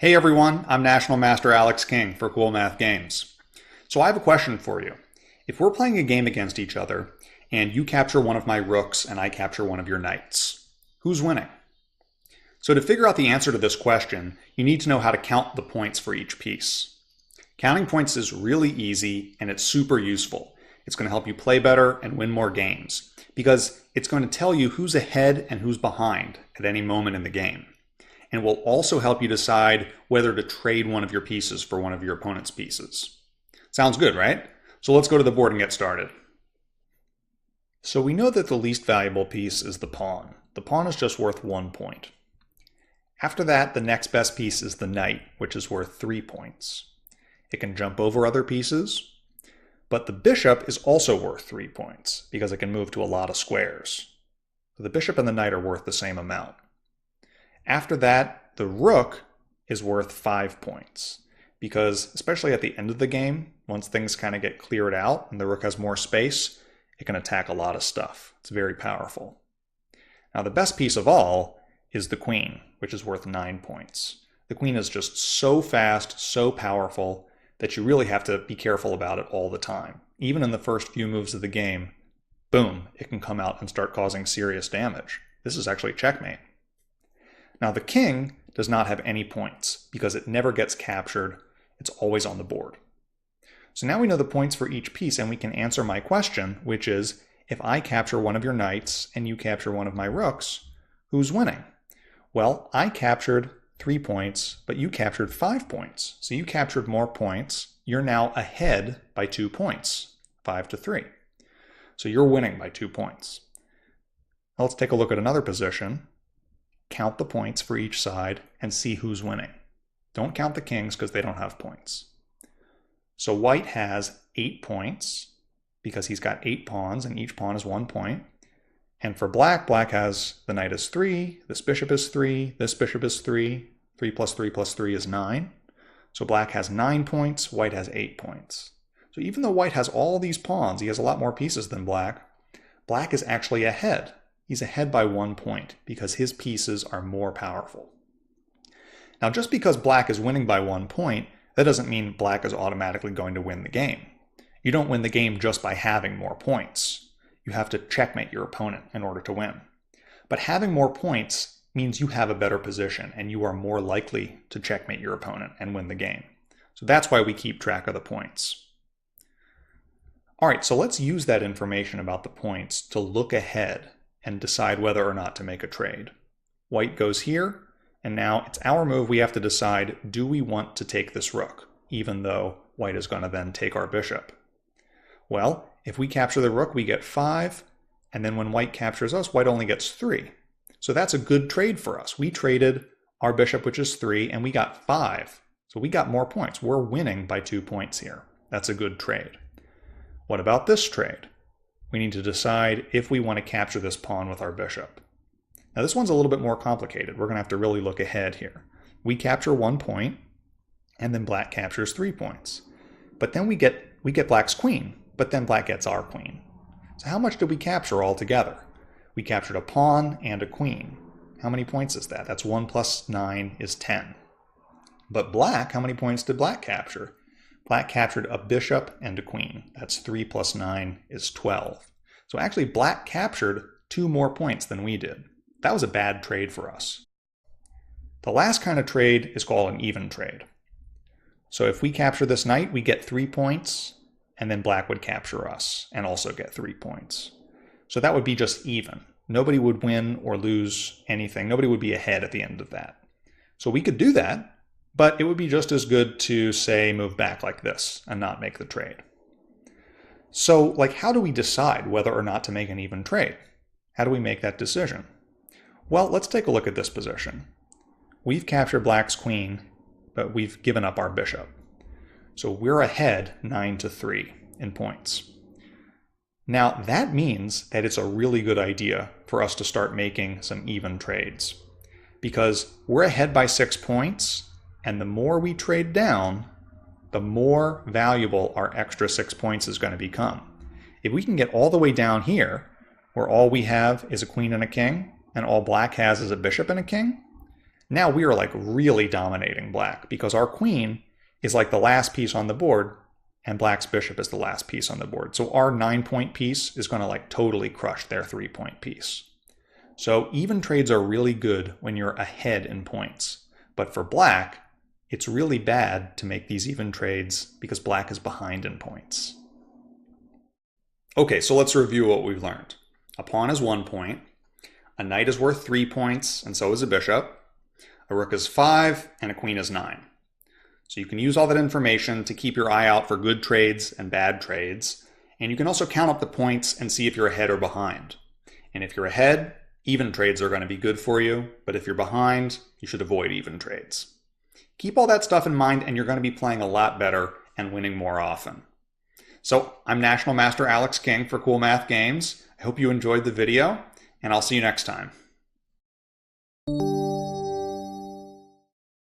Hey everyone, I'm National Master Alex King for Cool Math Games. So I have a question for you. If we're playing a game against each other, and you capture one of my rooks and I capture one of your knights, who's winning? So to figure out the answer to this question, you need to know how to count the points for each piece. Counting points is really easy and it's super useful. It's going to help you play better and win more games, because it's going to tell you who's ahead and who's behind at any moment in the game. And will also help you decide whether to trade one of your pieces for one of your opponent's pieces. Sounds good, right? So let's go to the board and get started. So we know that the least valuable piece is the pawn. The pawn is just worth 1 point. After that, the next best piece is the knight, which is worth 3 points. It can jump over other pieces, but the bishop is also worth 3 points because it can move to a lot of squares. So the bishop and the knight are worth the same amount. After that, the rook is worth 5 points because, especially at the end of the game, once things kind of get cleared out and the rook has more space, it can attack a lot of stuff. It's very powerful. Now, the best piece of all is the queen, which is worth 9 points. The queen is just so fast, so powerful, that you really have to be careful about it all the time. Even in the first few moves of the game, boom, it can come out and start causing serious damage. This is actually checkmate. Now the king does not have any points because it never gets captured. It's always on the board. So now we know the points for each piece and we can answer my question, which is, if I capture one of your knights and you capture one of my rooks, who's winning? Well, I captured 3 points, but you captured 5 points. So you captured more points. You're now ahead by 2 points, 5-3. So you're winning by 2 points. Now let's take a look at another position. Count the points for each side and see who's winning. Don't count the kings because they don't have points. So white has 8 points because he's got 8 pawns and each pawn is 1 point. And for black, black has the knight is 3, this bishop is 3, this bishop is 3, 3 plus 3 plus 3 is 9. So black has 9 points, white has 8 points. So even though white has all these pawns, he has a lot more pieces than black, black is actually ahead. He's ahead by 1 point because his pieces are more powerful. Now, just because black is winning by 1 point, that doesn't mean black is automatically going to win the game. You don't win the game just by having more points. You have to checkmate your opponent in order to win. But having more points means you have a better position and you are more likely to checkmate your opponent and win the game. So that's why we keep track of the points. All right, so let's use that information about the points to look ahead and decide whether or not to make a trade. White goes here, and now it's our move. We have to decide, do we want to take this rook, even though white is going to then take our bishop? Well, if we capture the rook, we get 5, and then when white captures us, white only gets 3. So that's a good trade for us. We traded our bishop, which is 3, and we got 5. So we got more points. We're winning by 2 points here. That's a good trade. What about this trade? We need to decide if we want to capture this pawn with our bishop. Now this one's a little bit more complicated. We're going to have to really look ahead here. We capture 1 point, and then black captures 3 points. But then we get black's queen, but then black gets our queen. So how much did we capture altogether? We captured a pawn and a queen. How many points is that? That's 1 plus 9 is 10. But black, how many points did black capture? Black captured a bishop and a queen. That's 3 plus 9 is 12. So actually black captured 2 more points than we did. That was a bad trade for us. The last kind of trade is called an even trade. So if we capture this knight, we get 3 points, and then black would capture us and also get 3 points. So that would be just even. Nobody would win or lose anything. Nobody would be ahead at the end of that. So we could do that, but it would be just as good to, say, move back like this and not make the trade. So, how do we decide whether or not to make an even trade? How do we make that decision? Well, let's take a look at this position. We've captured black's queen, but we've given up our bishop. So we're ahead 9-3 in points. Now, that means that it's a really good idea for us to start making some even trades, because we're ahead by 6 points, and the more we trade down, the more valuable our extra 6 points is going to become. If we can get all the way down here, where all we have is a queen and a king, and all black has is a bishop and a king, Now we are like really dominating black because our queen is like the last piece on the board and black's bishop is the last piece on the board. So our 9-point piece is going to like totally crush their 3-point piece. So even trades are really good when you're ahead in points. But for black, it's really bad to make these even trades because black is behind in points. Okay, so let's review what we've learned. A pawn is 1 point, a knight is worth 3 points, and so is a bishop. A rook is 5, and a queen is 9. So you can use all that information to keep your eye out for good trades and bad trades, and you can also count up the points and see if you're ahead or behind. And if you're ahead, even trades are going to be good for you, but if you're behind, you should avoid even trades. Keep all that stuff in mind and you're going to be playing a lot better and winning more often. So I'm National Master Alex King for Cool Math Games. I hope you enjoyed the video, and I'll see you next time.